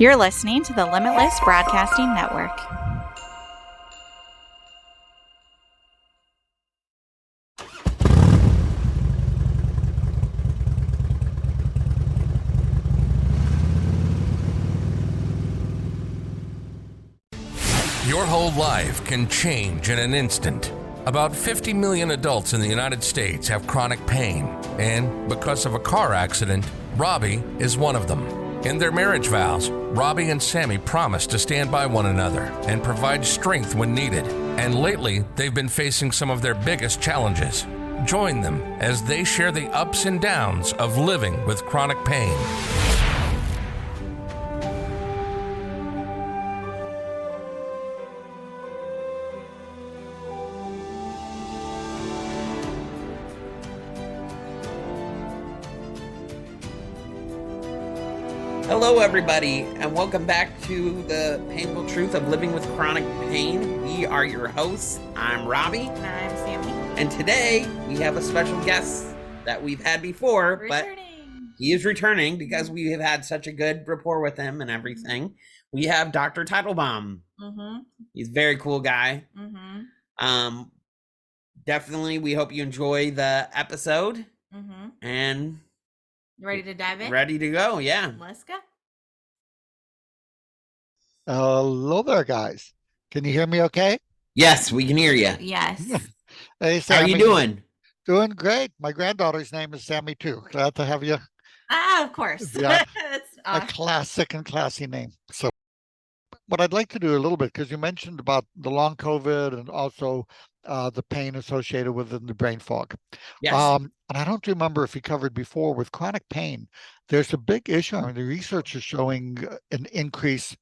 You're listening to the Limitless Broadcasting Network. Your whole life can change in an instant. About 50 million adults in the United States have chronic pain, and because of a car accident, Robbie is one of them. In their marriage vows, Robbie and Sammy promised to stand by one another and provide strength when needed. And lately, they've been facing some of their biggest challenges. Join them as they share the ups and downs of living with chronic pain. Hello, everybody, and welcome back to the painful truth of living with chronic pain. We are your hosts. I'm Robbie. And I'm Sammy. And today we have a special guest that we've had before, but he is returning because we have had such a good rapport with him and everything. We have Dr. Teitelbaum. He's a very cool guy. Definitely, we hope you enjoy the episode. And ready to dive in? Ready to go, yeah. Let's go. Hello there, guys. Can you hear me okay? Yes, we can hear you. Yes. Hey, How are you doing? Doing great. My granddaughter's name is Sammy, too. Glad to have you. Of course. Yeah. That's A awesome. classic and classy name. So what I'd like to do a little bit, because you mentioned about the long COVID and also the pain associated with the brain fog. Yes. And I don't remember if we covered before with chronic pain, there's a big issue. I mean, the research is showing an increase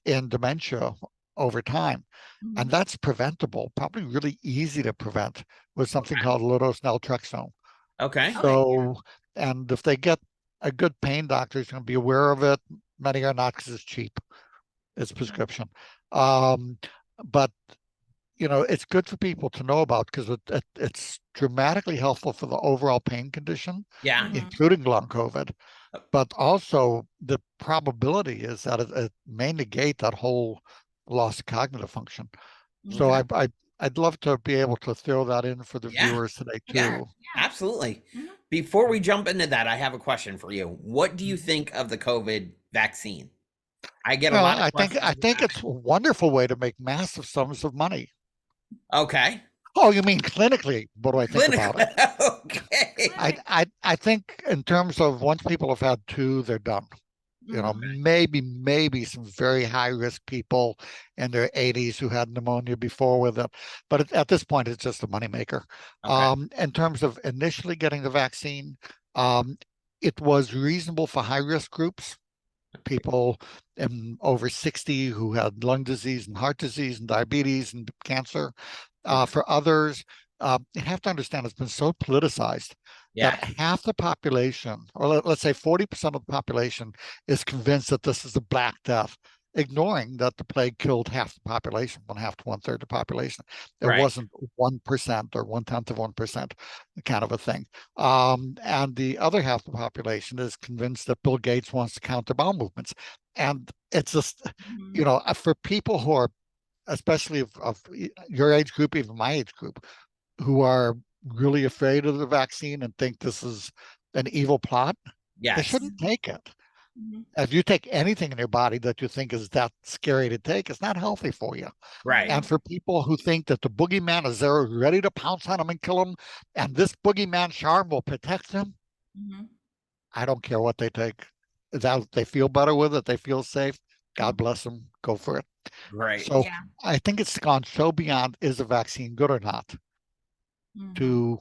in dementia over time. And that's preventable, probably really easy to prevent with something called low-dose naltrexone. Okay. So, and if they get a good pain doctor, who's going to be aware of it. Many are not because it's cheap. It's prescription. But, you know, it's good for people to know about because it's dramatically helpful for the overall pain condition, including long COVID. But also the probability is that it may negate that whole loss of cognitive function. So I'd love to be able to throw that in for the viewers today too. Yeah, absolutely. Before we jump into that, I have a question for you. What do you think of the COVID vaccine? I get a lot of questions. I think it's a wonderful way to make massive sums of money. Okay. Oh, you mean clinically? What do I think about it? Okay. I think in terms of once people have had two, they're done. You know, maybe some very high risk people in their 80s who had pneumonia before with it. But at this point, it's just a moneymaker. In terms of initially getting the vaccine, it was reasonable for high risk groups, people over 60 who had lung disease and heart disease and diabetes and cancer. For others, you have to understand it's been so politicized that half the population, or let's say 40% of the population, is convinced that this is a Black Death, ignoring that the plague killed half the population, 1/2 to 1/3 the population. It wasn't 1% or 1/10 of 1% kind of a thing. And the other half of the population is convinced that Bill Gates wants to counter bowel movements. And it's just, you know, for people who are, especially of your age group, even my age group, who are really afraid of the vaccine and think this is an evil plot, they shouldn't take it. If you take anything in your body that you think is that scary to take, it's not healthy for you. Right. And for people who think that the boogeyman is there ready to pounce on them and kill them, and this boogeyman charm will protect them, I don't care what they take. That they feel better with it, they feel safe, God bless them, go for it. Right. So I think it's gone so beyond, is the vaccine good or not? To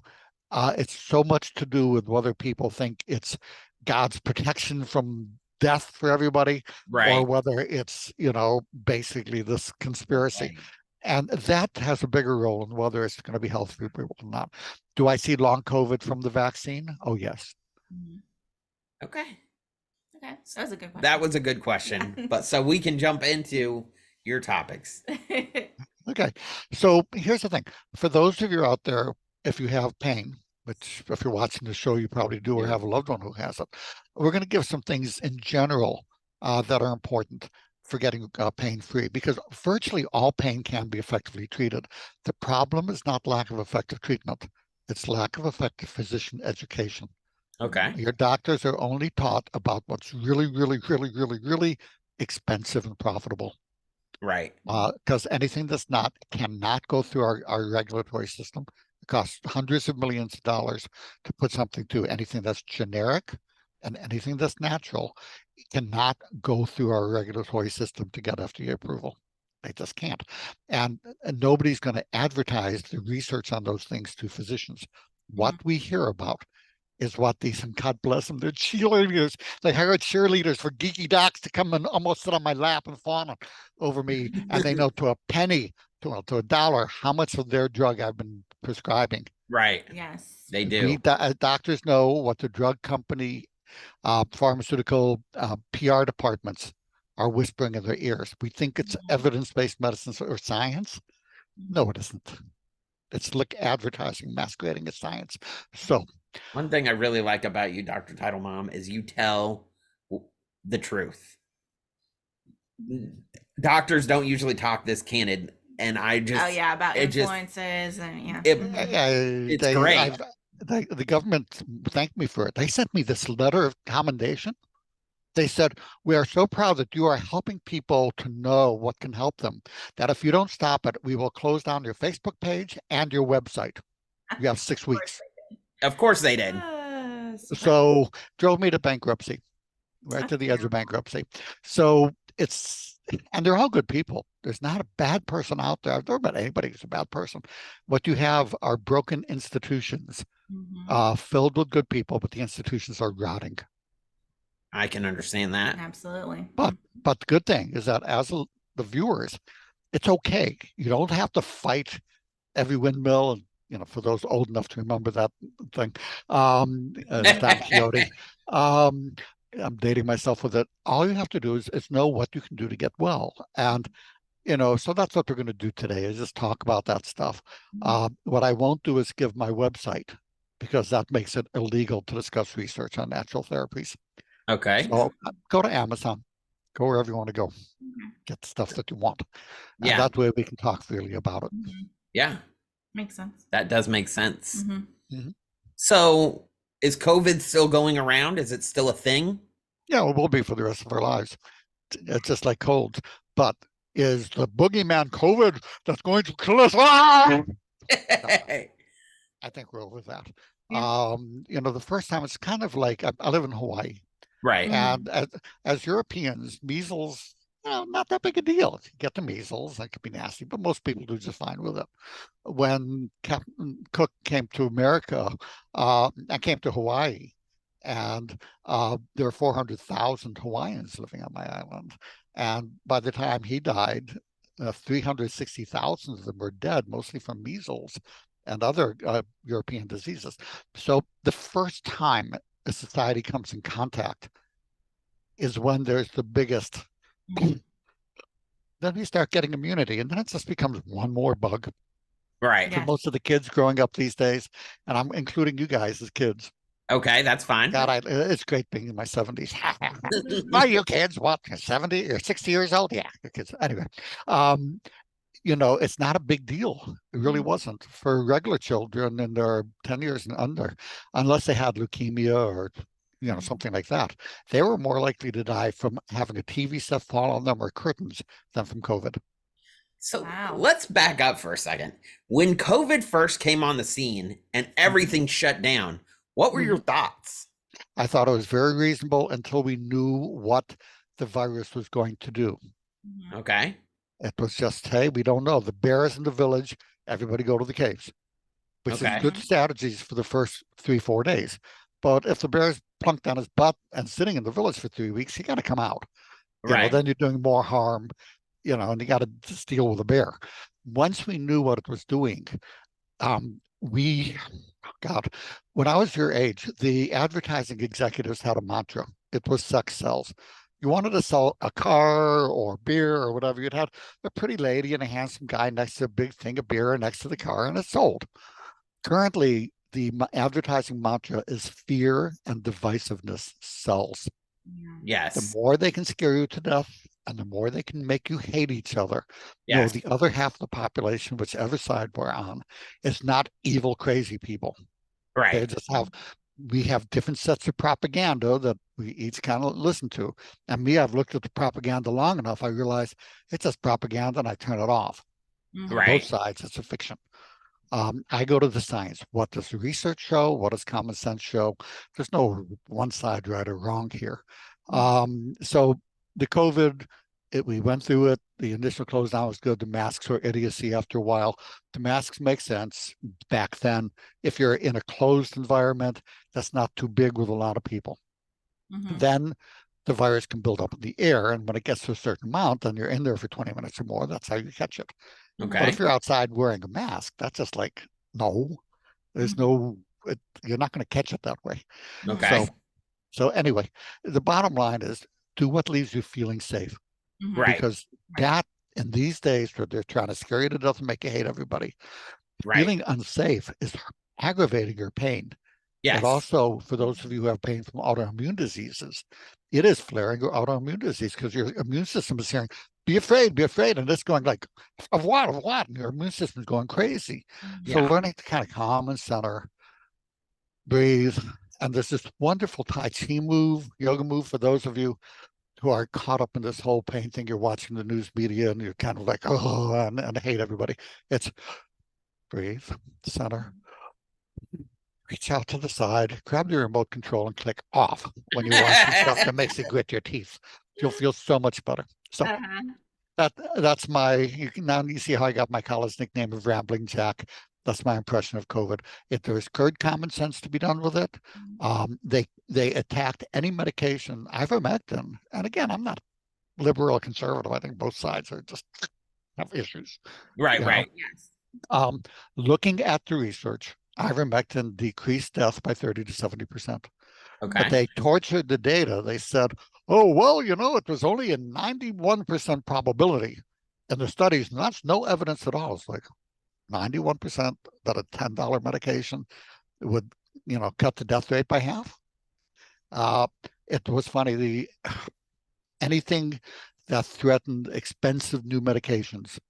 it's so much to do with whether people think it's God's protection from death for everybody, or whether it's, you know, basically this conspiracy. And that has a bigger role in whether it's going to be healthy for people or not. Do I see long COVID from the vaccine? Oh, yes. Okay. That was a good question. That was a good question. But so we can jump into your topics. Okay. So here's the thing. For those of you out there, if you have pain, which if you're watching the show, you probably do, or have a loved one who has it, we're going to give some things in general that are important for getting pain-free, because virtually all pain can be effectively treated. The problem is not lack of effective treatment. It's lack of effective physician education. Okay. Your doctors are only taught about what's really, really, really, really, really expensive and profitable. Right. Because anything that's not cannot go through our regulatory system. It costs hundreds of millions of dollars to put something through. Anything that's generic and anything that's natural cannot go through our regulatory system to get FDA approval. They just can't. And nobody's going to advertise the research on those things to physicians. What we hear about is what these, and God bless them, they're cheerleaders. They hired cheerleaders for geeky docs to come and almost sit on my lap and fawn over me. And they know to a penny, to a dollar, how much of their drug I've been prescribing. Right. Yes. They do. Doctors know what the drug company, pharmaceutical PR departments are whispering in their ears. We think it's evidence-based medicine or science. No, it isn't. It's slick advertising masquerading as science. So one thing I really like about you, Dr. Teitelbaum, is you tell the truth. Doctors don't usually talk this candid, and I just about influences it's great. The government thanked me for it. They sent me this letter of commendation. They said, we are so proud that you are helping people to know what can help them, that if you don't stop it, we will close down your Facebook page and your website. You have 6 weeks. Of course they did. So drove me to bankruptcy, right to the edge of bankruptcy. So and they're all good people. There's not a bad person out there. I've never met anybody who's a bad person. What you have are broken institutions filled with good people, but the institutions are rotting. I can understand that. Absolutely. But the good thing is that as the viewers, it's okay. You don't have to fight every windmill. And, for those old enough to remember that thing, Don Quixote. I'm dating myself with it. All you have to do is know what you can do to get well. And, so that's what we're going to do today, is just talk about that stuff. What I won't do is give my website, because that makes it illegal to discuss research on natural therapies. Okay. So go to Amazon, go wherever you want to go, get the stuff that you want. And that way we can talk freely about it. Yeah. Makes sense. That does make sense. So is COVID still going around? Is it still a thing? Yeah, it will be for the rest of our lives. It's just like colds. But is the boogeyman COVID that's going to kill us? I think we're over that. Yeah. The first time, it's kind of like, I live in Hawaii. Right. And as Europeans, measles, not that big a deal. If you get the measles, that could be nasty, but most people do just fine with it. When Captain Cook came to America, I came to Hawaii, and there were 400,000 Hawaiians living on my island. And by the time he died, 360,000 of them were dead, mostly from measles and other European diseases. So the first time a society comes in contact is when there's the biggest. Then we start getting immunity, and then it just becomes one more bug. Right. For most of the kids growing up these days, and I'm including you guys as kids. Okay, that's fine. God, it's great being in my 70s. Are you kids? What, 70 or 60 years old? Yeah, kids. Anyway, it's not a big deal. It really wasn't for regular children in their 10 years and under, unless they had leukemia or something like that. They were more likely to die from having a TV set fall on them or curtains than from COVID. So let's back up for a second. When COVID first came on the scene and everything shut down, what were your thoughts? I thought it was very reasonable until we knew what the virus was going to do. Okay. It was just, hey, we don't know. The bear is in the village. Everybody go to the caves, which is good strategies for the first 3-4 days. But if the bear's plunked on his butt and sitting in the village for 3 weeks, you got to come out. Then you're doing more harm, and you got to just deal with the bear. Once we knew what it was doing, when I was your age, the advertising executives had a mantra. It was sex sells. You wanted to sell a car or beer or whatever, you'd have a pretty lady and a handsome guy next to a big thing of beer next to the car, and it sold. Currently, the advertising mantra is fear and divisiveness sells. Yes. The more they can scare you to death and the more they can make you hate each other. Yes. The other half of the population, whichever side we're on, is not evil, crazy people. Right. They just we have different sets of propaganda that we each kind of listen to. And me, I've looked at the propaganda long enough, I realize it's just propaganda and I turn it off. Right. Both sides, it's a fiction. I go to the science. What does the research show? What does common sense show? There's no one side right or wrong here. So the COVID, we went through it. The initial close down was good. The masks were idiocy after a while. The masks make sense back then. If you're in a closed environment, that's not too big with a lot of people. Then the virus can build up in the air. And when it gets to a certain amount, then you're in there for 20 minutes or more. That's how you catch it. Okay. But if you're outside wearing a mask, that's just like, no, there's you're not going to catch it that way. Okay. So anyway, the bottom line is do what leaves you feeling safe. Right. Because that in these days where they're trying to scare you to death and make you hate everybody, feeling unsafe is aggravating your pain. Yes. But also, for those of you who have pain from autoimmune diseases, it is flaring your autoimmune disease because your immune system is saying, be afraid, and it's going like, of what, and your immune system is going crazy. So learning to kind of calm and center, breathe, and there's this wonderful Tai Chi move, yoga move for those of you who are caught up in this whole pain thing. You're watching the news media and you're kind of like, oh, and hate everybody. It's breathe, center, reach out to the side, grab your remote control and click off when you watch some stuff that makes you grit your teeth. You'll feel so much better. So that's now you see how I got my college nickname of Rambling Jack. That's my impression of COVID. If there's good common sense to be done with it, they attacked any medication, ivermectin. And again, I'm not liberal or conservative. I think both sides are just have issues. Right. Yes. Looking at the research, ivermectin decreased death by 30 to 70%. Okay. But they tortured the data. They said, oh, well, it was only a 91% probability in the studies, and that's no evidence at all. It's like 91% that a $10 medication would, cut the death rate by half. It was funny. Anything that threatened expensive new medications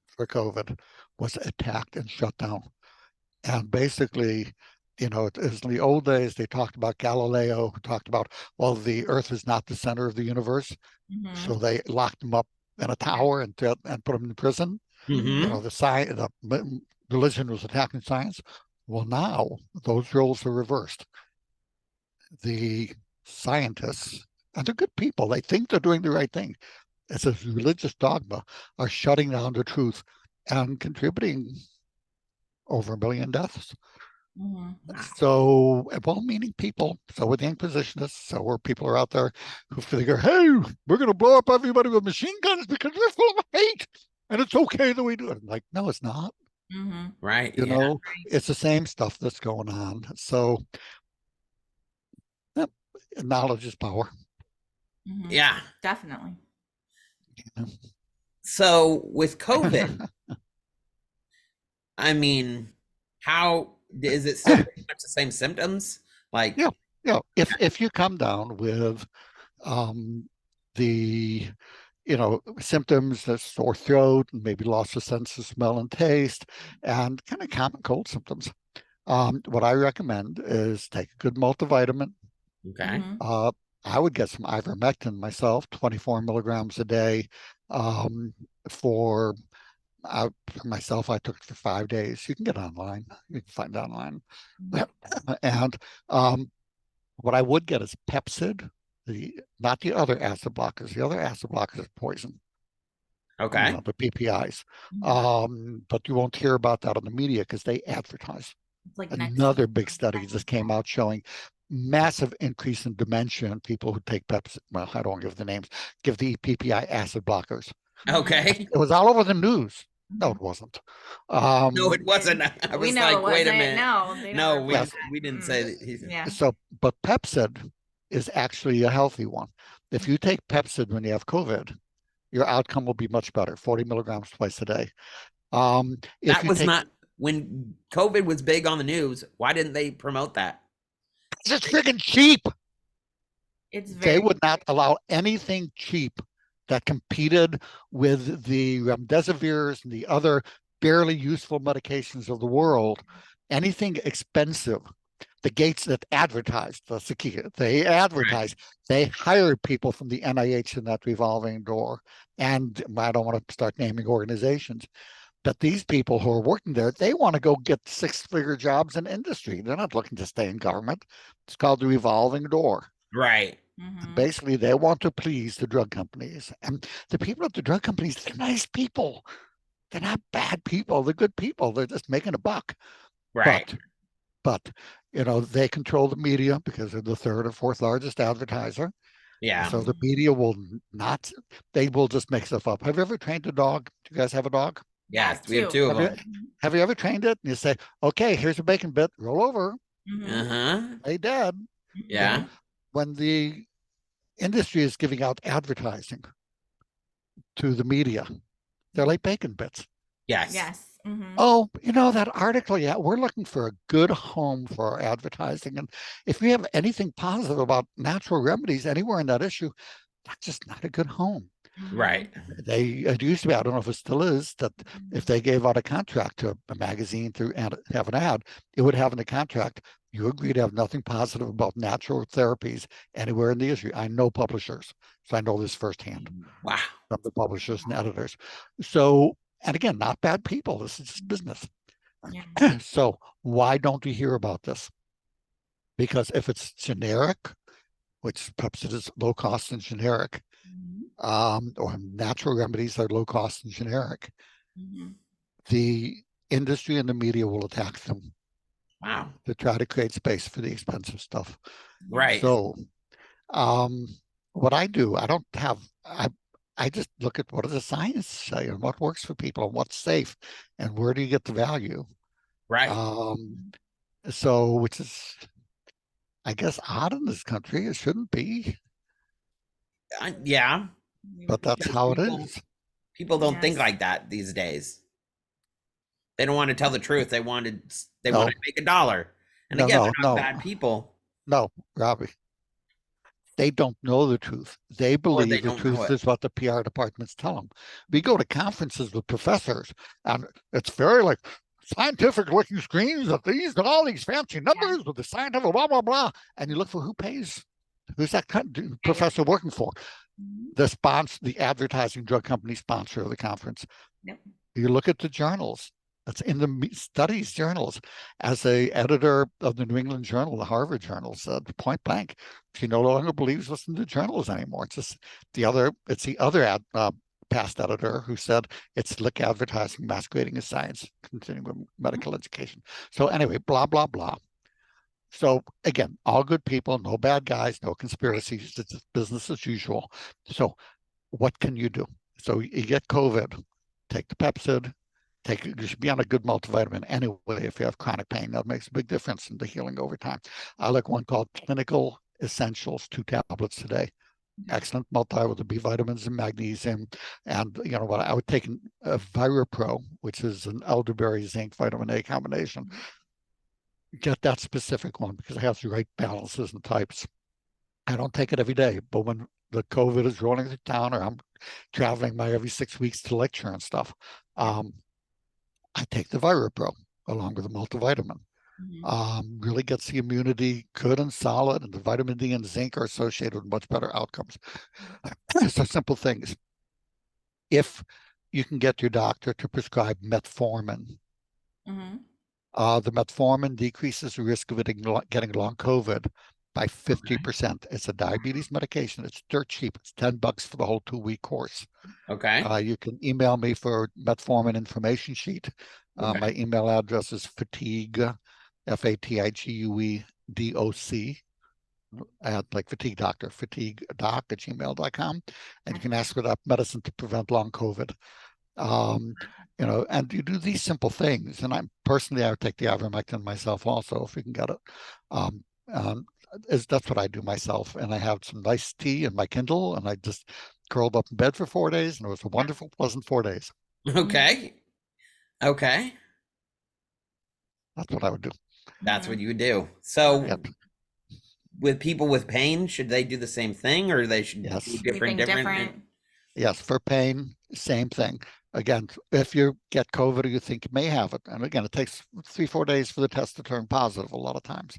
for COVID was attacked and shut down. And basically, as in the old days, they talked about Galileo, who talked about, well, the Earth is not the center of the universe. So they locked him up in a tower and put him in prison. The religion was attacking science. Well, now those roles are reversed. The scientists, and they're good people, they think they're doing the right thing. It's a religious dogma, are shutting down the truth and contributing over 1 million deaths. So well-meaning people, so were the Inquisitionists, so were people who are out there who figure, hey, we're going to blow up everybody with machine guns because we're full of hate, and it's okay that we do it. I'm like, no, it's not. Right. It's the same stuff that's going on. So knowledge is power. Yeah, definitely. So with COVID, I mean, how is it still pretty much the same symptoms? Like, if you come down with the symptoms, the sore throat, and maybe loss of sense of smell and taste, and kind of common cold symptoms, what I recommend is take a good multivitamin. Okay. I would get some ivermectin myself, 24 milligrams a day. For myself, I took it for 5 days. You can get online. You can find it online. And what I would get is Pepsid, not the other acid blockers. The other acid blockers are poison. Okay. The PPIs. But you won't hear about that on the media because they advertise. Like another big study just came out showing massive increase in dementia in people who take Pepsi. Well, I don't give the names. Give the PPI acid blockers. Okay. It was all over the news. No, it wasn't. No, it wasn't. I was like, wait a minute. No, we didn't say that. Yeah. So, but Pepsid is actually a healthy one. If you take Pepsid when you have COVID, your outcome will be much better. 40 milligrams twice a day. That was not when COVID was big on the news. Why didn't they promote that? It's just freaking cheap. They would not allow anything cheap that competed with the remdesivirs and the other barely useful medications of the world. Anything expensive. The Gates that advertised, that's the key. They advertised. They hired people from the NIH in that revolving door. And I don't want to start naming organizations, but these people who are working there, they want to go get six-figure jobs in industry. They're not looking to stay in government. It's called the revolving door. Right. Basically, they want to please the drug companies. And the people at the drug companies, they're nice people. They're not bad people. They're good people. They're just making a buck. Right. But they control the media because they're the third or fourth largest advertiser. Yeah. So the media will not, they will just make stuff up. Have you ever trained a dog? Do you guys have a dog? Yes, we have two of them. Have you ever trained it? And you say, okay, here's a bacon bit, roll over. They dead. Yeah. When the industry is giving out advertising to the media, they're like bacon bits. Yes. Yes. Oh, that article, yeah, we're looking for a good home for our advertising. And if you have anything positive about natural remedies anywhere in that issue, that's just not a good home. Right. It used to be, I don't know if it still is, that if they gave out a contract to a magazine to have an ad, it would have in the contract, you agree to have nothing positive about natural therapies anywhere in the issue. I know publishers, so I know this firsthand. Wow. From the publishers and editors. So, and again, not bad people. This is just business. Yeah. So why don't we hear about this? Because if it's generic, which perhaps it is low cost and generic, or natural remedies are low cost and generic, the industry and the media will attack them. Wow. To try to create space for the expensive stuff. Right. So what I do, I just look at what does the science say and what works for people and what's safe and where do you get the value. Right. So, which is, I guess, odd in this country. It shouldn't be. Yeah. But that's how it is. People don't think like that these days. They don't want to tell the truth. They want to make $1. And again, they're not bad people. No, Robbie. They don't know the truth. They believe the truth is what the PR departments tell them. We go to conferences with professors, and it's very like scientific-looking screens of these and all these fancy numbers with the scientific blah blah blah. And you look for who pays. Who's that professor working for? The advertising drug company sponsor of the conference. Yep. You look at the journals. That's in the studies journals. As a editor of the New England Journal, the Harvard Journal said point blank, she no longer believes what's in the journals anymore. It's just the other past editor who said it's slick advertising masquerading as science, continuing medical education. So anyway, blah, blah, blah. So again, all good people, no bad guys, no conspiracies. It's business as usual. So what can you do? So you get COVID, take the Pepcid, you should be on a good multivitamin anyway if you have chronic pain. That makes a big difference in the healing over time. I like one called Clinical Essentials, 2 tablets today. Excellent multi with the B vitamins and magnesium. And what I would take a ViraPro, which is an elderberry zinc vitamin A combination. Get that specific one because it has the right balances and types. I don't take it every day, but when the COVID is rolling through town or I'm traveling every 6 weeks to lecture and stuff, I take the ViraPro along with the multivitamin. Really gets the immunity good and solid, and the vitamin D and zinc are associated with much better outcomes. So simple things. If you can get your doctor to prescribe metformin, the metformin decreases the risk of getting long COVID by 50%. It's a diabetes medication. It's dirt cheap. It's $10 for the whole 2-week course. Okay. You can email me for metformin information sheet. My email address is fatigue, FATIGUEDOC, like fatigue doctor, fatiguedoc@gmail.com. And you can ask for that medicine to prevent long COVID. And you do these simple things. And I would take the ivermectin myself also if we can get it. That's what I do myself. And I have some nice tea in my Kindle, and I just curled up in bed for 4 days, and it was a wonderful, pleasant 4 days. Okay. That's what I would do. That's what you would do. So with people with pain, should they do the same thing, or they should Yes. do different? Yes, for pain, same thing. Again, if you get COVID or you think you may have it, and again, it takes 3-4 days for the test to turn positive a lot of times.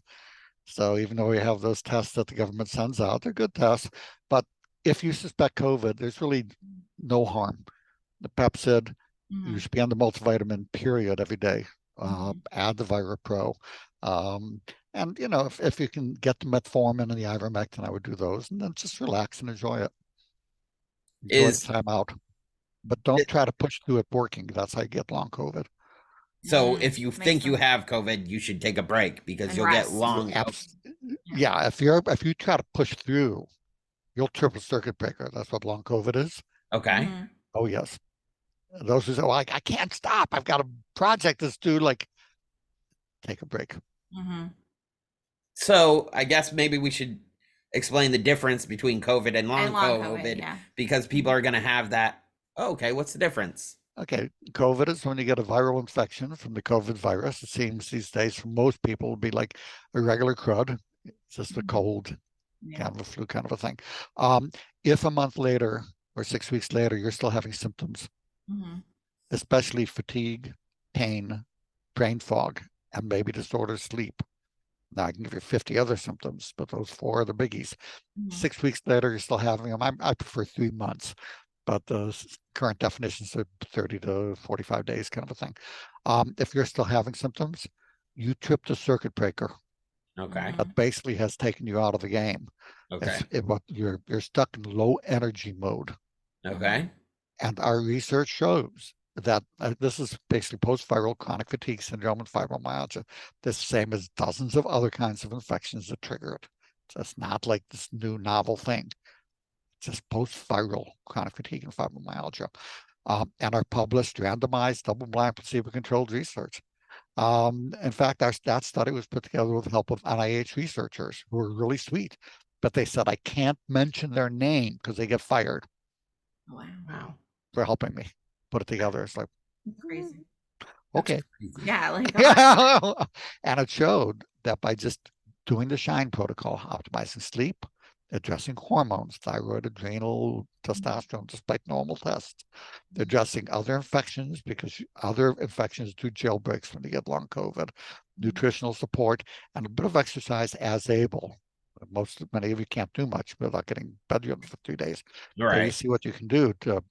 So even though we have those tests that the government sends out, they're good tests. But if you suspect COVID, there's really no harm. The Pepsid, you should be on the multivitamin period every day. Add the ViraPro. And if you can get the metformin and the ivermectin, I would do those, and then just relax and enjoy it. Enjoy the time out. But don't try to push through it working. That's how you get long COVID. So if you think you have COVID, you should take a break because you'll get long. Yeah, if you try to push through, you'll triple circuit breaker. That's what long COVID is. Okay. Oh yes. Those who say, "Well, I can't stop. I've got a project that's due." Like, take a break. So I guess maybe we should explain the difference between COVID and long COVID because people are going to have that. Oh, okay, what's the difference? Okay, COVID is when you get a viral infection from the COVID virus. It seems these days for most people would be like a regular crud. It's just a cold, kind of a flu kind of a thing. If a month later or 6 weeks later, you're still having symptoms, especially fatigue, pain, brain fog, and maybe disordered sleep. Now I can give you 50 other symptoms, but those 4 are the biggies. 6 weeks later, you're still having them. I prefer 3 months. But the current definitions are 30 to 45 days kind of a thing. If you're still having symptoms, you tripped a circuit breaker. Okay. That basically has taken you out of the game. Okay. You're stuck in low energy mode. Okay. And our research shows that this is basically post-viral chronic fatigue syndrome and fibromyalgia. The same as dozens of other kinds of infections that trigger it. So it's not like this new novel thing. Just post-viral chronic fatigue and fibromyalgia, and are published randomized, double-blind, placebo-controlled research. In fact, that study was put together with the help of NIH researchers who were really sweet, but they said I can't mention their name because they get fired. Wow. For helping me put it together. It's like Crazy. Okay. Yeah, like and it showed that by just doing the SHINE protocol, optimizing sleep, addressing hormones, thyroid, adrenal, testosterone, despite normal tests, addressing other infections because other infections do jailbreaks when you get long COVID, nutritional support, and a bit of exercise as able. Many of you can't do much without getting bedridden for 3 days. Right. So you see what you can do to,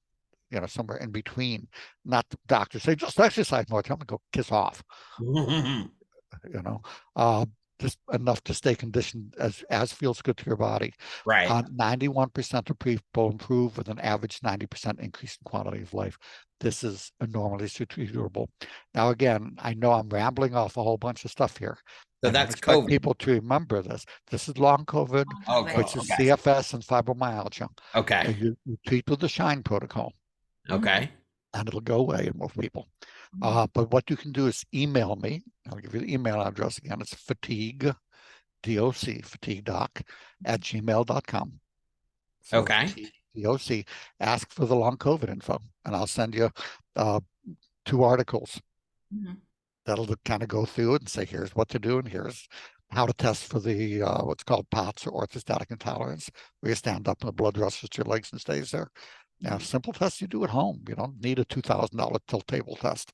somewhere in between. Not the doctors say just exercise more. Tell them to go kiss off. Just enough to stay conditioned as feels good to your body. Right. 91% of people improve with an average 90% increase in quality of life. This is enormously treatable. Now, again, I know I'm rambling off a whole bunch of stuff here. So I that's expect COVID. People to remember this. This is long COVID, which is CFS and fibromyalgia. Okay. And you treat with the SHINE protocol. Okay. And it'll go away in most people. But what you can do is email me. I'll give you the email address again. It's fatigue, doc, at gmail.com. So okay. DOC, ask for the long COVID info, and I'll send you 2 articles that'll kind of go through it and say, here's what to do, and here's how to test for the what's called POTS or orthostatic intolerance, where you stand up and the blood rushes to your legs and stays there. Now, simple tests you do at home. You don't need a $2,000 tilt table test.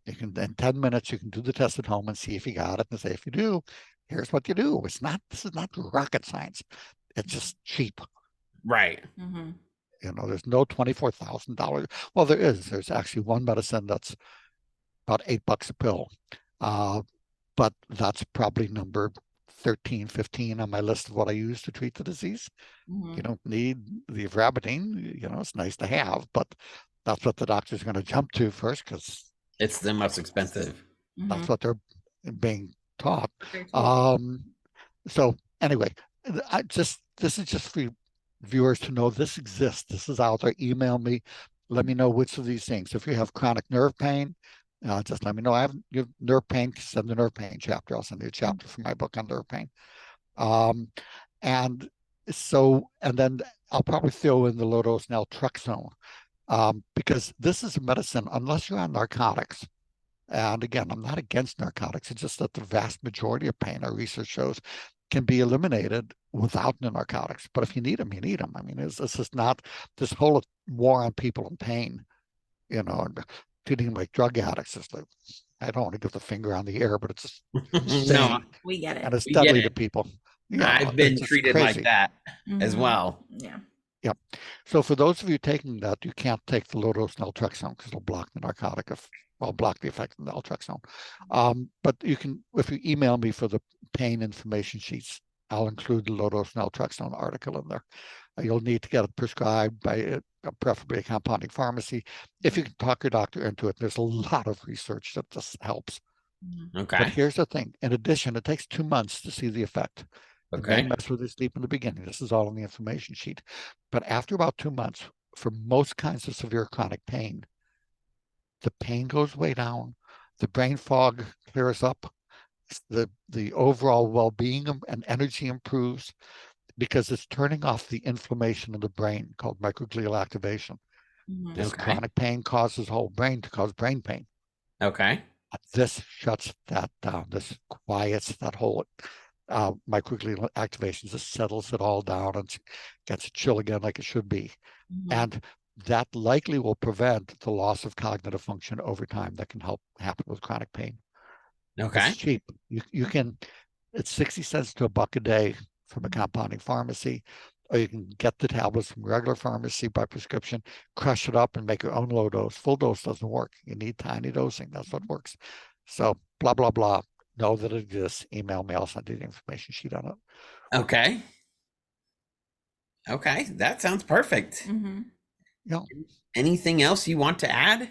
You can, in 10 minutes, you can do the test at home and see if you got it and say, if you do, here's what you do. This is not rocket science. It's just cheap. Right. There's no $24,000. Well, there's actually one medicine that's about $8 a pill. But that's probably number 13, 15 on my list of what I use to treat the disease. You don't need the Avramadine, it's nice to have, but that's what the doctor's going to jump to first because it's the most expensive. That's what they're being taught. So anyway, this is just for viewers to know this exists. This is out there. Email me. Let me know which of these things. If you have chronic nerve pain, just let me know. I have nerve pain. Send the nerve pain chapter. I'll send you a chapter from my book on nerve pain. And then I'll probably throw in the low dose naltrexone because this is a medicine, unless you're on narcotics. And again, I'm not against narcotics. It's just that the vast majority of pain, our research shows, can be eliminated without the narcotics. But if you need them, you need them. I mean, it's just not this whole war on people in pain, and treating them like drug addicts. It's like, I don't want to give the finger on the air, but it's just No, insane. We get And it. it's we get deadly to it. people. I've It's been just treated like crazy. that as well. Yeah. Yep. So for those of you taking that, you can't take the low-dose naltrexone because it'll block the narcotic block the effect of naltrexone. But you can, if you email me for the pain information sheets, I'll include the low-dose naltrexone article in there. You'll need to get it prescribed by preferably a compounding pharmacy. If you can talk your doctor into it, there's a lot of research that just helps. But Okay. here's the thing. In addition, it takes 2 months to see the effect. It may Okay. mess with your sleep in the beginning. This is all in the information sheet. But after about 2 months, for most kinds of severe chronic pain, the pain goes way down, the brain fog clears up, the overall well-being and energy improves because it's turning off the inflammation in the brain called microglial activation. This Okay. chronic pain causes whole brain to cause brain pain. Okay. This shuts that down. This quiets that whole microglial activations. This settles it all down and gets it chill again like it should be. And that likely will prevent the loss of cognitive function over time that can help happen with chronic pain. Okay. It's cheap. You can, it's 60 cents to $1 a day from a compounding pharmacy, or you can get the tablets from a regular pharmacy by prescription, crush it up and make your own low dose. Full dose doesn't work. You need tiny dosing. That's what works. So blah, blah, blah. Know that it exists. Email me. I'll send you the information sheet on it. Okay. Okay. That sounds perfect. Yeah. Anything else you want to add?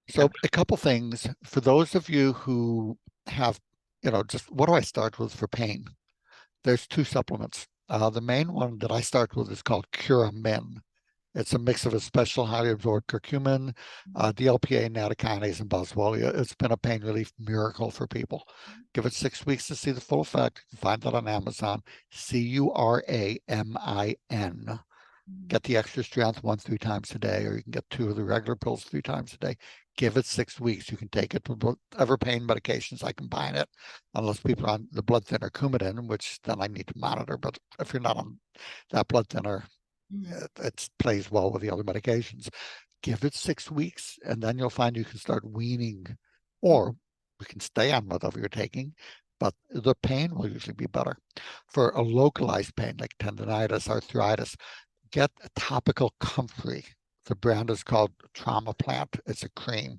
So a couple things for those of you who have, just what do I start with for pain? There's 2 supplements. The main one that I start with is called Curamin. It's a mix of a special highly absorbed curcumin, DLPA, nattokinase, and boswellia. It's been a pain relief miracle for people. Give it 6 weeks to see the full effect. You can find that on Amazon. Curamin. Get the extra strength 1-3 times a day, or you can get 2 of the regular pills 3 times a day. Give it 6 weeks. You can take it with whatever pain medications. I combine it, unless people are on the blood thinner Coumadin, which then I need to monitor. But if you're not on that blood thinner, it plays well with the other medications. Give it 6 weeks, and then you'll find you can start weaning, or you can stay on whatever you're taking, but the pain will usually be better. For a localized pain like tendonitis, arthritis, get a topical comfrey. The brand is called Trauma Plant. It's a cream.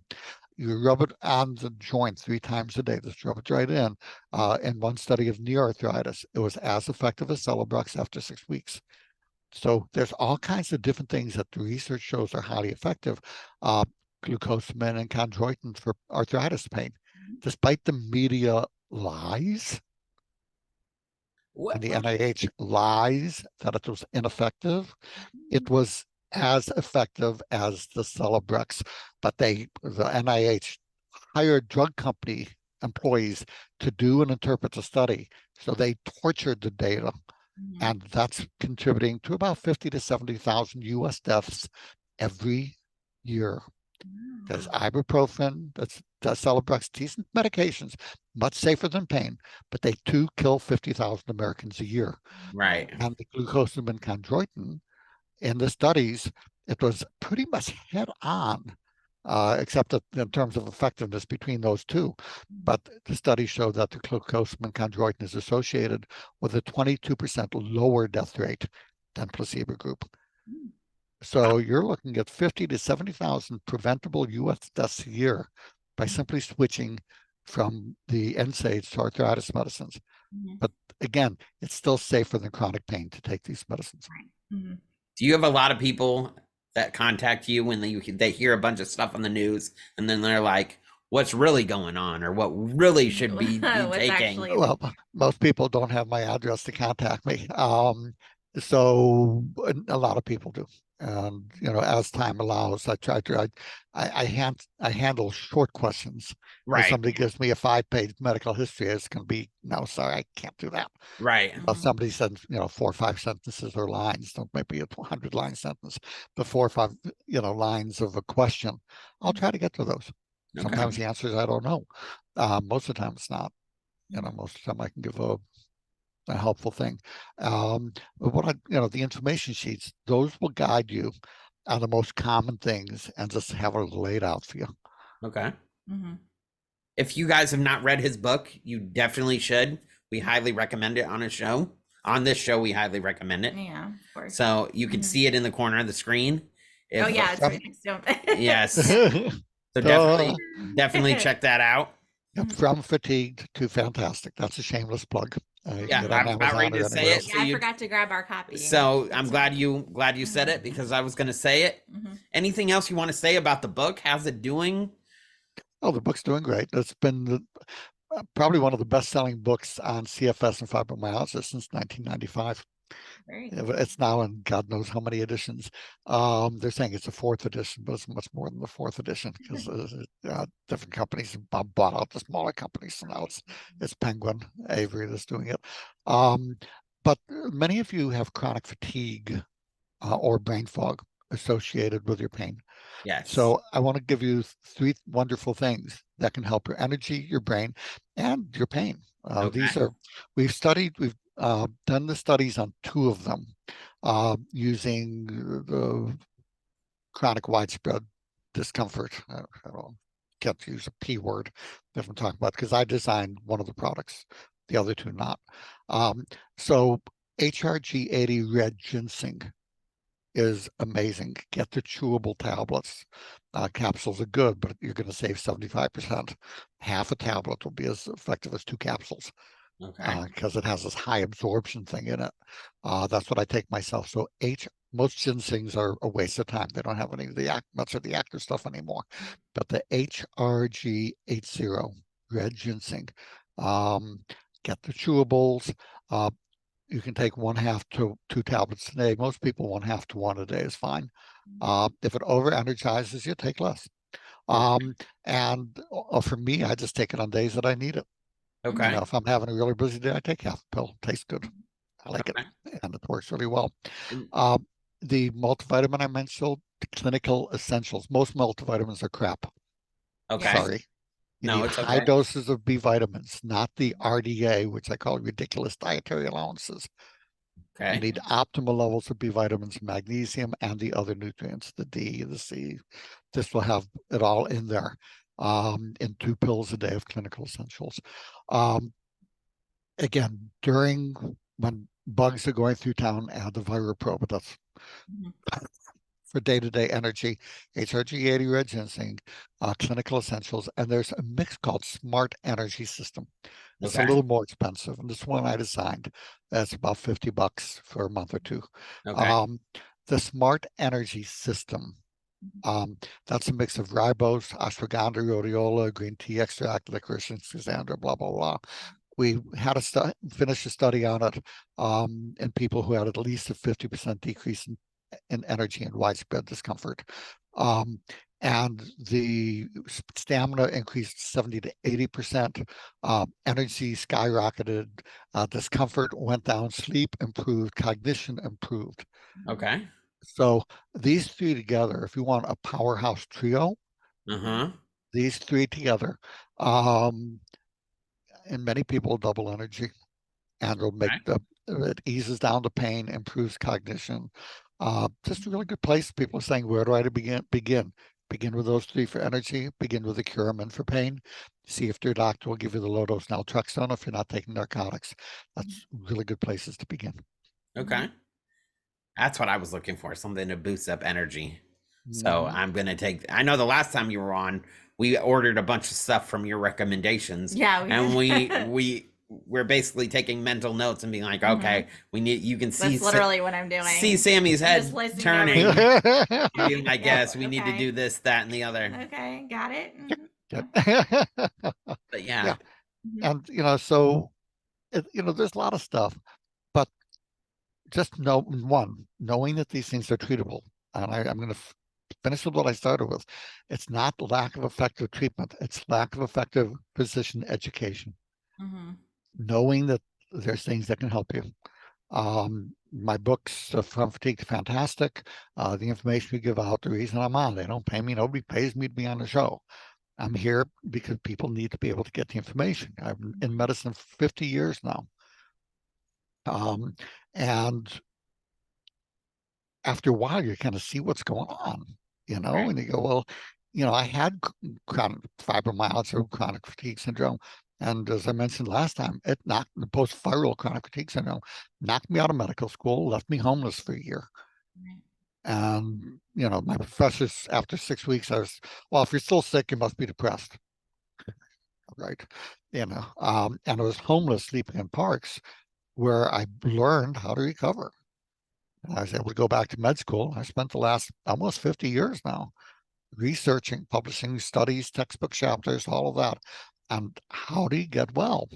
You rub it on the joint 3 times a day. Just rub it right in. In one study of knee arthritis, it was as effective as Celebrex after 6 weeks. So there's all kinds of different things that the research shows are highly effective. Glucosamine and chondroitin for arthritis pain. Despite the media lies, and the NIH lies that it was ineffective, it was as effective as the Celebrex, but the NIH hired drug company employees to do and interpret the study. So they tortured the data, and that's contributing to about 50 to 70,000 US deaths every year. There's ibuprofen, that's Celebrex, decent medications, much safer than pain, but they too kill 50,000 Americans a year. Right. And the glucosamine chondroitin in the studies, it was pretty much head on, except in terms of effectiveness between those two. But the study showed that the glucosamine chondroitin is associated with a 22% lower death rate than placebo group. So you're looking at 50 to 70,000 preventable US deaths a year by simply switching from the NSAIDs to arthritis medicines. But again, it's still safer than chronic pain to take these medicines. Do you have a lot of people that contact you when they hear a bunch of stuff on the news and then they're like, what's really going on, or what really should be taking? Well, most people don't have my address to contact me. So a lot of people do. And, as time allows, I handle short questions. Right. If somebody gives me a 5-page medical history, it's going to be, no, sorry, I can't do that. Right. If somebody sends, 4 or 5 sentences or lines, don't maybe a 100-line sentence, but 4 or 5, lines of a question, I'll try to get to those. Okay. Sometimes the answer is I don't know. Most of the time it's not. Most of the time I can give a a helpful thing. But what the information sheets, those will guide you on the most common things and just have it laid out for you. Okay. If you guys have not read his book, you definitely should. We highly recommend it on a show. On this show, we highly recommend it. Yeah, of course. So you can see it in the corner of the screen. Oh yeah, it's right next to him. Yes. So definitely check that out. From fatigued to fantastic. That's a shameless plug. Yeah, I was about ready to say it. Yeah, I forgot to grab our copy. So I'm glad you said it, because I was going to say it. Anything else you want to say about the book? How's it doing? Oh, the book's doing great. It's been probably one of the best-selling books on CFS and fibromyalgia since 1995. It's now in God knows how many editions. They're saying it's a fourth edition, but it's much more than the fourth edition, because different companies have bought out the smaller companies. So now it's Penguin Avery that's doing it. But many of you have chronic fatigue or brain fog associated with your pain. Yes. So I want to give you 3 wonderful things that can help your energy, your brain, and your pain. These are, we've done the studies on 2 of them using the chronic widespread discomfort. I can't use a P word if I'm talking about, because I designed one of the products, the other 2 not. So HRG80 red ginseng is amazing. Get the chewable tablets. Capsules are good, but you're going to save 75%. Half a tablet will be as effective as 2 capsules. Okay. Because it has this high absorption thing in it. That's what I take myself. So most ginsengs are a waste of time. They don't have any of the much of the active stuff anymore. But the HRG80 red ginseng, get the chewables. You can take 1/2 to 2 tablets a day. Most people 1/2 to 1 a day is fine. If it over energizes you, take less. And for me, I just take it on days that I need it. Okay. If I'm having a really busy day, I take half a pill. Tastes good. I like it, and it works really well. The multivitamin I mentioned, the clinical essentials. Most multivitamins are crap. Okay. Sorry. You need high doses of B vitamins, not the RDA, which I call ridiculous dietary allowances. Okay. You need optimal levels of B vitamins, magnesium, and the other nutrients, the D, the C. This will have it all in there, in 2 pills a day of clinical essentials. Again, when bugs are going through town, add the ViraPro, but that's for day-to-day energy. HRG80 red ginseng, clinical essentials, and there's a mix called Smart Energy System. It's a little more expensive, and this one I designed. That's about $50 for a month or 2. The Smart Energy System, that's a mix of ribose, ashwagandha, rhodiola, green tea extract, licorice, and schizandra, blah, blah, blah. We had to finish a study on it in people who had at least a 50% decrease in energy and widespread discomfort. And the stamina increased 70 to 80%. Energy skyrocketed. Discomfort went down. Sleep improved. Cognition improved. Okay. So these 3 together, if you want a powerhouse trio, these 3 together, and many people double energy, and it'll make it eases down the pain, improves cognition. Just a really good place. People are saying, where do I begin? Begin with those 3 for energy, begin with the Curamin for pain. See if your doctor will give you the low dose naltrexone if you're not taking narcotics. That's really good places to begin. Okay. That's what I was looking for, something to boost up energy. So I'm going to take, I know the last time you were on, we ordered a bunch of stuff from your recommendations. Yeah. And we're basically taking mental notes and being like, okay, you can see. That's literally what I'm doing. See Sammy's head turning. Being like, yes, we need to do this, that, and the other. Okay. Got it. But yeah. And, so, there's a lot of stuff, but just knowing that these things are treatable. And I'm going to finish with what I started with. It's not lack of effective treatment. It's lack of effective physician education. Knowing that there's things that can help you. My books, From Fatigue to Fantastic, the information we give out, the reason I'm on, they don't pay me. Nobody pays me to be on the show. I'm here because people need to be able to get the information. I'm in medicine for 50 years now. And after a while, you kind of see what's going on, Right. and you go, well, I had chronic fibromyalgia or chronic fatigue syndrome. And as I mentioned last time, it knocked the post-viral chronic fatigue syndrome, knocked me out of medical school, left me homeless for a year. Right. And, my professors, after 6 weeks, well, if you're still sick, you must be depressed. Right. And I was homeless, sleeping in parks, where I learned how to recover. I was able to go back to med school. I spent the last almost 50 years now researching, publishing studies, textbook chapters, all of that. And how do you get well?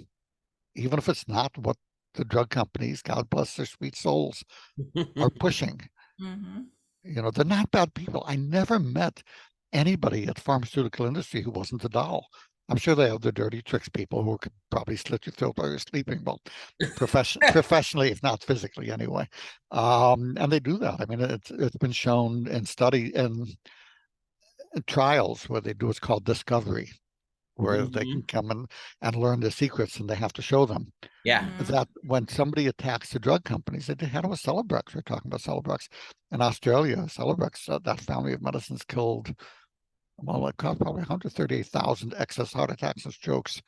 Even if it's not what the drug companies, God bless their sweet souls, are pushing. Mm-hmm. They're not bad people. I never met anybody at the pharmaceutical industry who wasn't a doll. I'm sure they have the dirty tricks people who could probably slit your throat while you're sleeping, but professionally, if not physically anyway. And they do that. I mean, it's been shown in trials where they do what's called discovery, where they can come and learn the secrets and they have to show them. Yeah. That when somebody attacks the drug companies, they had it with Celebrex. We're talking about Celebrex in Australia. Celebrex, that family of medicines killed, well, it caused probably 138,000 excess heart attacks and strokes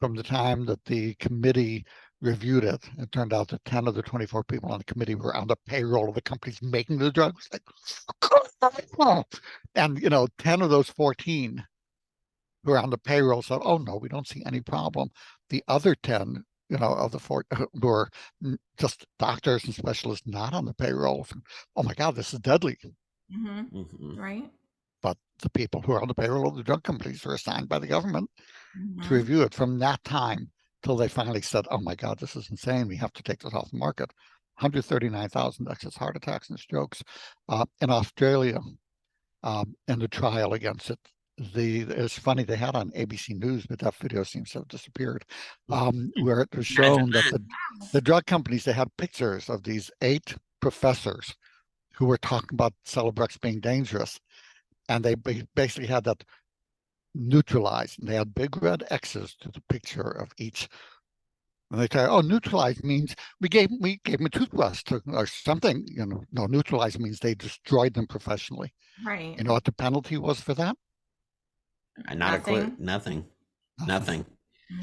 from the time that the committee reviewed it. It turned out that 10 of the 24 people on the committee were on the payroll of the companies making the drugs. And 10 of those 14 who are on the payroll said, "Oh no, we don't see any problem." The other 10, of the 4 who are just doctors and specialists not on the payroll, "Oh my God, this is deadly." Right. But the people who are on the payroll of the drug companies are assigned by the government to Mm-hmm. review it from that time till they finally said, "Oh my God, this is insane. We have to take this off the market." 139,000 excess heart attacks and strokes in Australia in the trial against it. It's funny, they had on ABC News, but that video seems to have disappeared, where it was shown that the drug companies, they had pictures of these 8 professors who were talking about Celebrex being dangerous. And they basically had that neutralized. And they had big red X's to the picture of each. And they say, "Oh, neutralized means we gave them a toothbrush or something." No, neutralized means they destroyed them professionally. Right. You know what the penalty was for that? Not a clue. Nothing.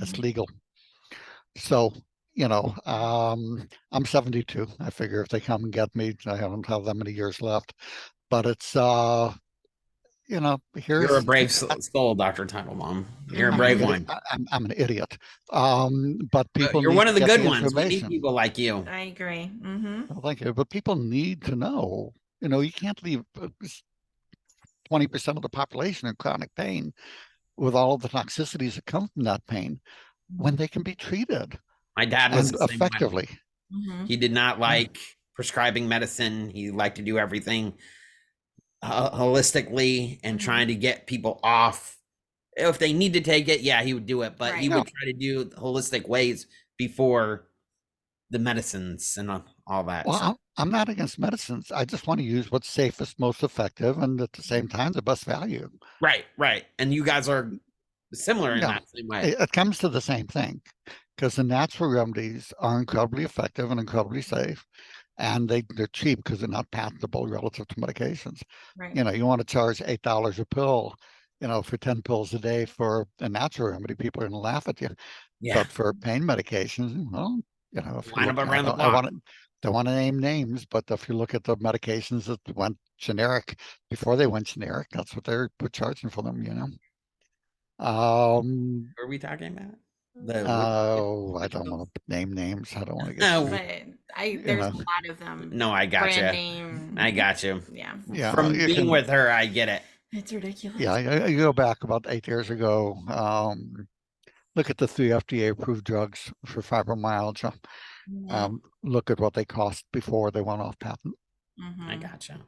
It's legal. So, I'm 72. I figure if they come and get me, I don't have that many years left. But it's You're a brave soul, Dr. Teitelbaum. You're a brave one. I'm an idiot. But people You're need one to of the get good the ones. We need information. people like you. I agree. Mm-hmm. Well, thank you. But people need to know. You can't leave 20% of the population in chronic pain with all of the toxicities that come from that pain when they can be treated. My dad was and effectively. He did not like prescribing medicine. He liked to do everything holistically and trying to get people off. If they need to take it, yeah, he would do it, but he would try to do holistic ways before the medicines and all that. Well, I'm not against medicines. I just want to use what's safest, most effective, and at the same time, the best value. Right. And you guys are similar in that same way. It comes to the same thing, because the natural remedies are incredibly effective and incredibly safe. And they're cheap because they're not patentable relative to medications. Right. You want to charge $8 a pill, for 10 pills a day for a natural remedy, people are going to laugh at you. Yeah. But for pain medications, well, if line up around the block. Don't want to name names, but if you look at the medications that went generic before they went generic, that's what they're charging for them. What are we talking about? I don't want to name names. I don't want to get. But there's a lot of them. No, I got you. I got you. Yeah. From being with her, I get it. It's ridiculous. Yeah, you go back about 8 years ago. Look at the 3 FDA-approved drugs for fibromyalgia. Look at what they cost before they went off patent. I gotcha.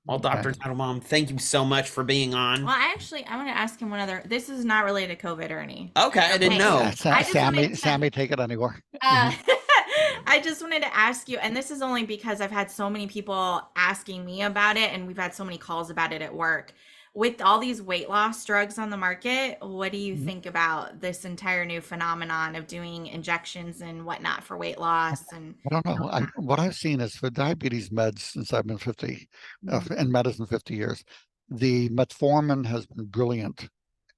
Well, Dr. Teitelbaum, thank you so much for being on. Well, I want to ask him one other. This is not related to COVID or any. Okay, I didn't know. Sammy, take it anywhere. I just wanted to ask you, and this is only because I've had so many people asking me about it, and we've had so many calls about it at work. with all these weight loss drugs on the market, what do you Mhm. think about this entire new phenomenon of doing injections and whatnot for weight loss and I don't know. all that? What I've seen is for diabetes meds since I've been 50, Mhm. in medicine 50 years, the metformin has been brilliant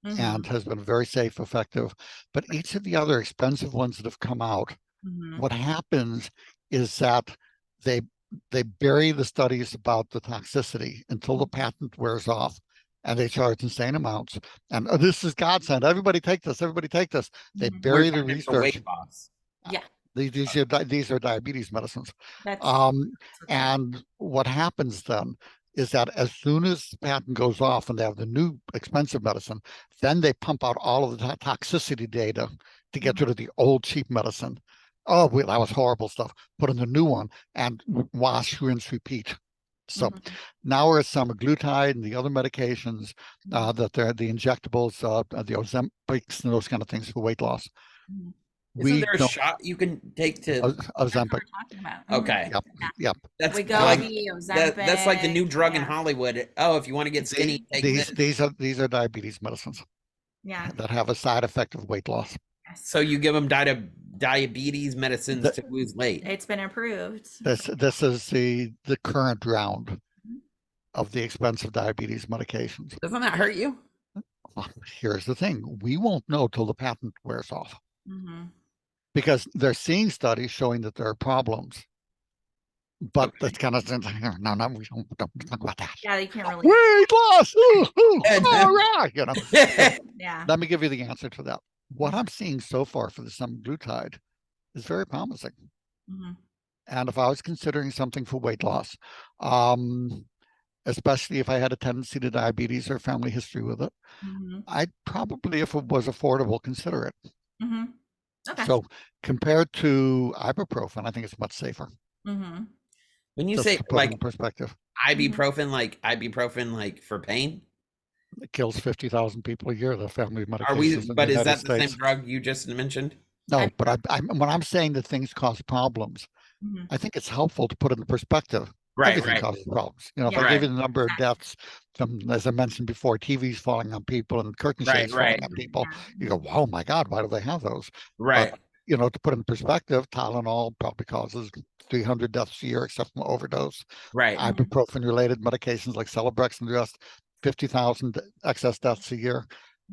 and Mhm. has been very safe, effective. But each of the other expensive ones that have come out, Mhm. what happens is that they they bury the studies about the toxicity until the patent wears off, and they charge insane amounts. And this is godsend. Everybody take this. Everybody take this. They Mhm. We're bury the talking for research. weight loss. Yeah, These are diabetes medicines. that's Um, what's going and what happens then is that as soon as the patent goes off and they have the new expensive medicine, then they pump out all of the toxicity data to on. get rid of the old cheap medicine. Oh, well, that was horrible stuff. Put in the new one and wash, rinse, repeat. So Mhm. now we're at semaglutide and the other medications Mhm. that they're the injectables, the Ozempics and those kind of things for weight loss. Mhm. Isn't We there a don't shot you can take to? That's what Ozempic. we're talking about. Mhm. Okay, Yep, Yeah. yep. that's like Wegovy, that's like the Ozempic. new drug in Yeah. Hollywood. Oh, if you want to get The, skinny, take this. these are diabetes medicines Yeah. that have a side effect of weight loss. Yes. So you give them diabetes medicines The, to lose weight. It's been approved. this is the current round of the expensive diabetes medications. Doesn't that hurt you? Well, here's the thing: we won't know till the patent wears off Mm-hmm. because they're seeing studies showing that there are problems. But Okay. that's kind of no, we don't talk about that. Yeah, you can't really. Weight loss, ooh, ooh, all right, Yeah. Let me give you the answer to that. What Mm-hmm. I'm seeing so far for the semaglutide is very promising. Mm-hmm. And if I was considering something for weight loss, um, especially if I had a tendency to diabetes or family history with it, Mm-hmm. I'd probably, if it was affordable, consider it. Mm-hmm. Okay. So compared to ibuprofen, I think it's much safer, Mm-hmm. When you just say to put it in like perspective. Mm-hmm. ibuprofen, like for pain, It kills 50,000 people a year, the family are we? medications in the But is United that the same States. drug you just mentioned? No, but Ibuprofen. when I'm saying that things cause problems, Mm-hmm. I think it's helpful to put it in perspective. Right, Everything right, causes problems. If I Yeah. give right, you the number of Exactly. deaths from, as I mentioned before, TVs falling on people and curtain right, shades falling right, on people, Yeah. you go, oh my God, why do they have those? But, right, to put in perspective, Tylenol probably causes 300 deaths a year, except from overdose. right. Mm-hmm. Ibuprofen related medications like Celebrex and the rest, 50,000 excess deaths a year.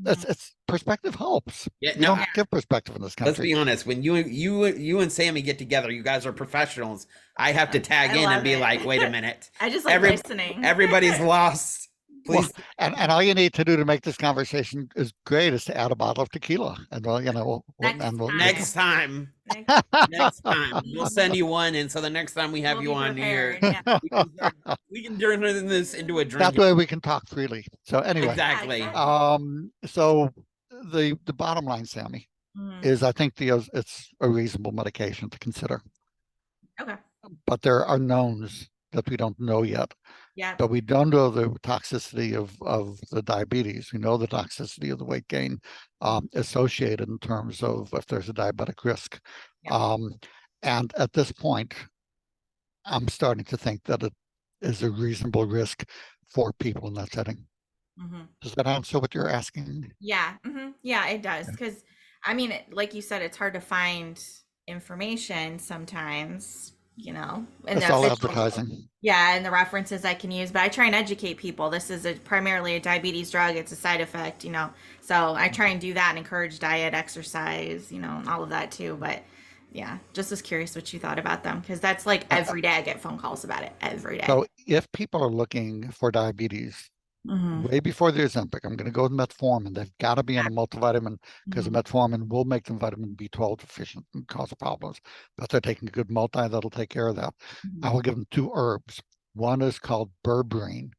Mm-hmm. It's perspective helps. Yeah, We no. don't Yeah. give perspective in this Let's country. be honest. When you and Sammy get together, you guys are professionals. I have to tag I in and love be it. like, wait a minute, I just like every listening. everybody's lost. Well, Please, and all you need to do to make this conversation is great is to add a bottle of tequila, and Next we'll time. next time, Next, next time we'll send Mhm. you one, and so the next time we have We'll you be on here, prepared. Yeah. we can turn this into a that drinking. way we can talk freely. So anyway, Yeah, Exactly. exactly. so the bottom line, Sammy, Mhm. is I think it's a reasonable medication to consider, Okay. but there are knowns that we don't know yet. Yeah. But we don't know the toxicity of the diabetes. We know the toxicity of the weight gain associated in terms of if there's a diabetic risk. Yeah. And at this point, I'm starting to think that it is a reasonable risk for people in that setting. Hmm. Does that answer what you're asking? Yeah. Yeah, it does. Because, I mean, like you said, it's hard to find information sometimes, and It's the all official, advertising. yeah, and the references I can use. But I try and educate people. This is primarily a diabetes drug. It's a side effect. So I try and do that and encourage diet, exercise, and all of that too. But yeah, just was curious what you thought about them because that's like Uh, every day I get phone calls about it every day. So if people are looking for diabetes, Mm-hmm. way before the Ozempic, I'm going to go with metformin. They've got to be on a multivitamin because the Mm-hmm. metformin will make them vitamin B12 deficient and cause problems. But they're taking a good multi that'll take care of that. I will give them two herbs. One is called berberine,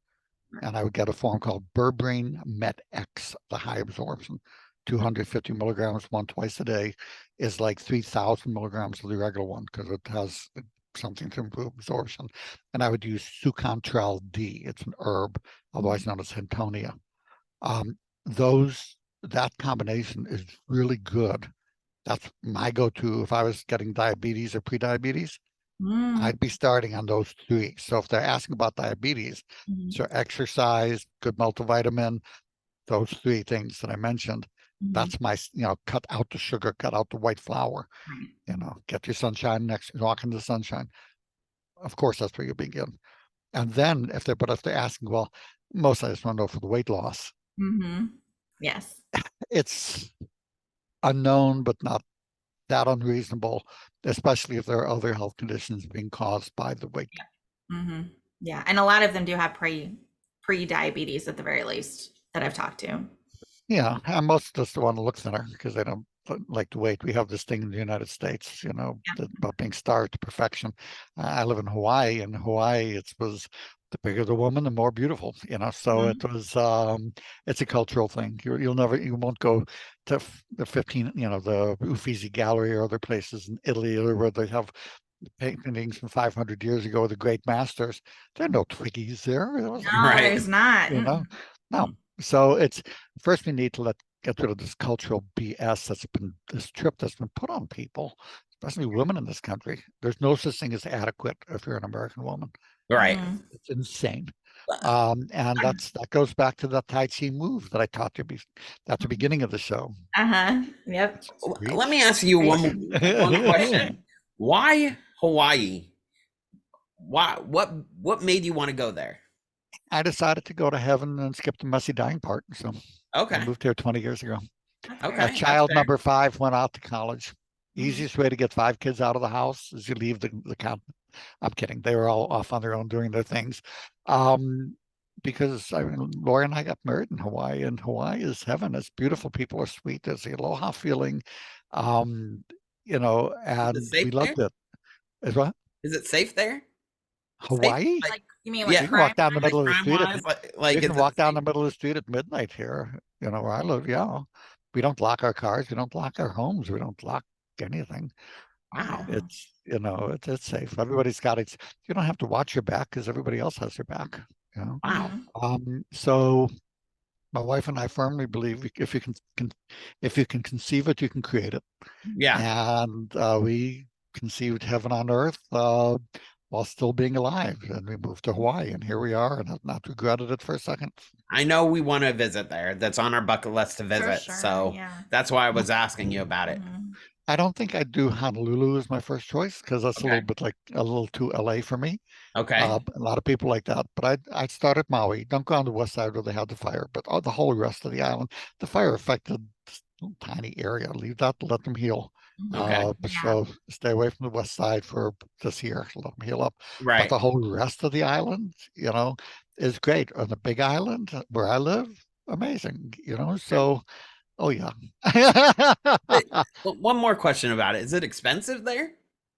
and I would get a form called berberine met X, the high absorption. 250 milligrams one twice a day is like 3,000 milligrams of the regular one because it has something to improve absorption. And I would use Sucantrel D. It's an herb, otherwise known as Hintonia. Um, that combination is really good. That's my go-to if I was getting diabetes or pre-diabetes. Mm. I'd be starting on those three. So if they're asking about diabetes, Mhm. so exercise, good multivitamin, those three things that I mentioned, Mhm. that's my, cut out the sugar, cut out the white flour, Right. get your sunshine walk in the sunshine. Of course, that's where you begin. And then if they're asking, well, most I just want to know for the weight loss, Mm-hmm. Yes. it's unknown, but not that unreasonable, especially if there are other health conditions being caused by the weight. Mm-hmm. Yeah, and a lot of them do have pre-diabetes at the very least that I've talked to. Yeah, and most just want to look thinner because they don't like to wait. We have this thing in the United States, about being starved to perfection. I live in Hawaii, and Hawaii, it was the bigger the woman, the more beautiful, So Mhm. it was, it's a cultural thing. You won't go to the 15, the Uffizi Gallery or other places in Italy or where they have paintings from 500 years ago, the great masters. There are no Twiggies there. There wasn't, No, Right. there's not. you know, Mm-mm. no. So it's first we need to get rid of this cultural BS this trip that's been put on people, especially women in this country. There's no such thing as adequate if you're an American woman. Right. Mhm. It's insane. Uh, And that goes back to the Tai Chi move that I taught you at the beginning of the show. Uh-huh. Yep. Let me Reach, ask you Right. one question. Why Hawaii? Why what made you want to go there? I decided to go to heaven and skip the messy dying part. So I Okay. moved here 20 years ago. That's fair. Okay, that's Child fair. number 5 went out to college. Mhm. Easiest way to get 5 kids out of the house is you leave the count. I'm kidding. They were all off on their own doing their things. Um, because Lori and I got married in Hawaii, and Hawaii is heaven. It's beautiful. People are sweet. There's the aloha feeling, um, Is it and safe we there? loved it. As well, Is it safe there? Safe? Hawaii, Like Like you mean yeah, like you can walk crime? down the like middle of the crime street wise, you like can is it walk down safe? the middle of the street at midnight here. Where I live. Yeah, we don't lock our cars. We don't lock our homes. We don't lock anything. Wow. Wow. It's safe. Everybody's got it. You don't have to watch your back because everybody else has your back. You know. Wow. Mhm. So my wife and I firmly believe if you can conceive it, you can create it. Yeah. And we conceived heaven on earth while still being alive, and we moved to Hawaii, and here we are, and have not regretted it for a second. I know we want to visit there. That's on our bucket list to For visit. sure. So Yeah. that's why I was asking you about it. Mhm. I don't think I'd do Honolulu as my first choice because that's a Okay. little bit like a little too LA for me. Okay. A lot of people like that, but I'd start at Maui. Don't go on the west side where they had the fire, but the whole rest of the island, the fire affected this little tiny area. Leave that, let them heal. Okay. Mhm. Yeah. So stay away from the west side for this year. Let them heal up. But Right. the whole rest of the island, is great. On the Big Island where I live, amazing. Okay. So oh yeah. But one more question about it. Is it expensive there?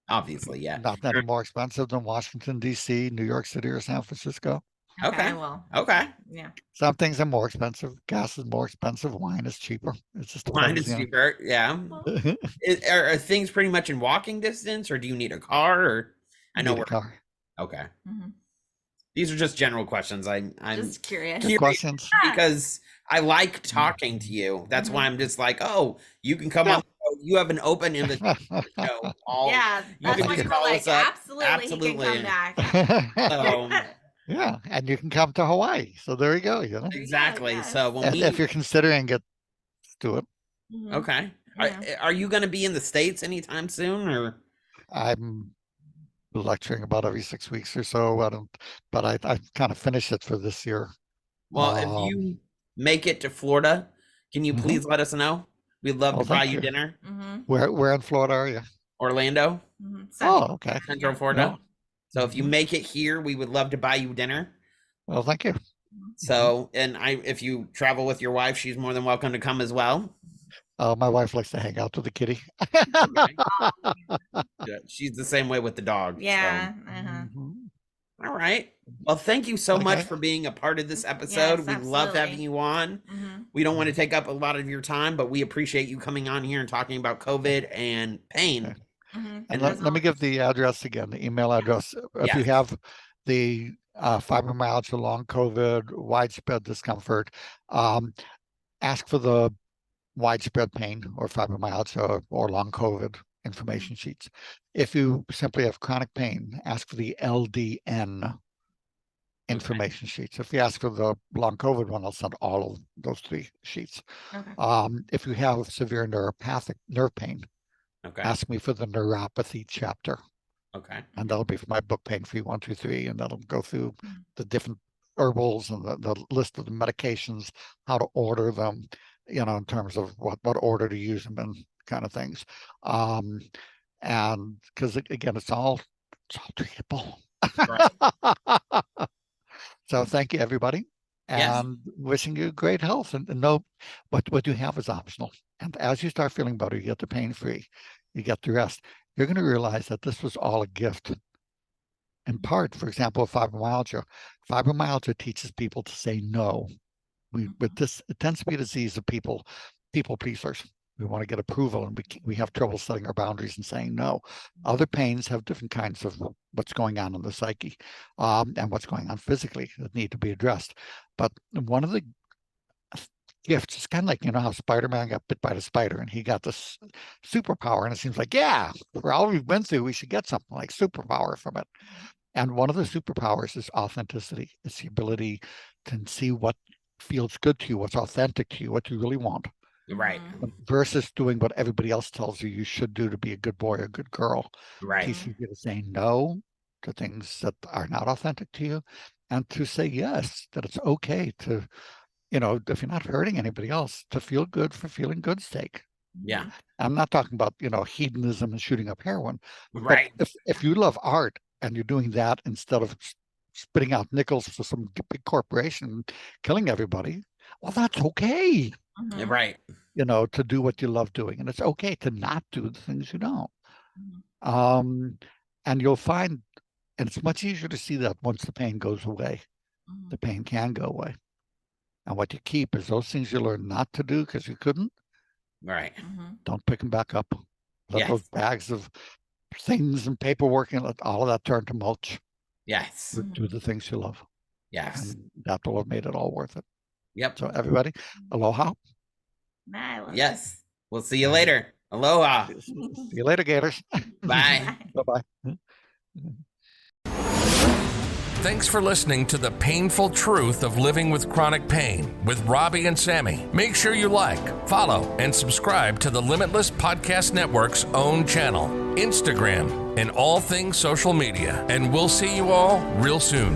Obviously, yeah. Not any more expensive than Washington, D.C., New York City, or San Francisco. Okay. Okay. Well. Okay. Yeah. Some things are more expensive. Gas is more expensive. Wine is cheaper. It just Mine depends, is cheaper. Yeah. Well. Are things pretty much in walking distance, or do you need a car? Or I know Need a we're car. okay. Mhm. These are just general questions. I'm Just curious. Good curious questions. because I like talking to you. That's why I'm just like, oh, you can come on. Yeah. The show. You have an open invitation to the show. All Yeah, you Well, that's can thank why just you. we're call like, us up. absolutely, he can come Absolutely. back. So Yeah, and you can come to Hawaii. So there you go. There you go. exactly. Yes. So when If we you're considering it, do it. Mhm. okay, Yeah. are you going to be in the States anytime soon, or I'm lecturing about every 6 weeks or so. But I kind of finished it for this year. well, if Um, you make it to Florida, can you mhm. please let us know? We'd love Oh, to buy thank you you. dinner. Mhm. Where in Florida are you? Orlando, Mhm. Central. Oh, okay. Central Yeah. Florida. No. So if you Mhm. make it here, we would love to buy you dinner. Well, thank you. Mhm. Mhm. So, and if you travel with your wife, she's more than welcome to come as well. My wife likes to hang out with the kitty. Okay. Yeah, she's the same way with the dog. So, Yeah. Uh-huh. Mhm. all right. Well, thank you so much Okay. for being a part of this episode. Yes, We love having absolutely. you on. Mhm. We don't want to take up a lot of your time, but we appreciate you coming on here and talking about COVID and Okay. pain. Mhm. And And As let me give always. the address again, the email address. If you yes, have the fibromyalgia, long COVID, widespread discomfort, um, ask for the widespread pain or fibromyalgia or long COVID. information sheets. If you simply have chronic pain, ask for the LDN information sheets. If you ask for the long COVID one, I'll send all of those 3 sheets. If you have severe neuropathic nerve pain, ask me for the neuropathy chapter. And that'll be for my book, Pain Free 1, 2, 3, and that'll go through the different herbals and the list of the medications, how to order them, in terms of what order to use them and kind of things. And because again, it's all treatable. Right. So thank you, everybody, and wishing you great health. And know what you have is optional. And as you start feeling better, you get the pain free, you get the rest. You're going to realize that this was all a gift. In part, for example, fibromyalgia. Fibromyalgia teaches people to say no. With this, it tends to be a disease of people pleasers. We want to get approval, and we have trouble setting our boundaries and saying no. Other pains have different kinds of what's going on in the psyche, and what's going on physically that need to be addressed. But one of the gifts, it's kind of like, how Spider-Man got bit by the spider and he got this superpower, and it seems like, for all we've been through, we should get something like superpower from it. And one of the superpowers is authenticity. It's the ability to see what feels good to you, what's authentic to you, what you really want. Right. Versus doing what everybody else tells you should do to be a good boy or a good girl. Right. Teaching you to say no to things that are not authentic to you, and to say yes, that it's okay to, if you're not hurting anybody else, to feel good for feeling good's sake. Yeah. I'm not talking about, hedonism and shooting up heroin. Right. But if you love art and you're doing that instead of spitting out nickels for some big corporation killing everybody, well, that's okay. Right. To do what you love doing. And it's okay to not do the things you don't. And you'll find, and it's much easier to see that once the pain goes away. The pain can go away. And what you keep is those things you learned not to do because you couldn't. Right. Don't pick them back up. Let those bags of things and paperwork and let all of that turn to mulch. Yes. Do the things you love. Yes. And that will have made it all worth it. Yep. So everybody, aloha. Yes. We'll see you later. Aloha. See you later, Gators. Bye. Bye-bye. Thanks for listening to The Painful Truth of Living with Chronic Pain with Robbie and Sammy. Make sure you like, follow, and subscribe to the Limitless Podcast Network's own channel, Instagram, and all things social media. And we'll see you all real soon.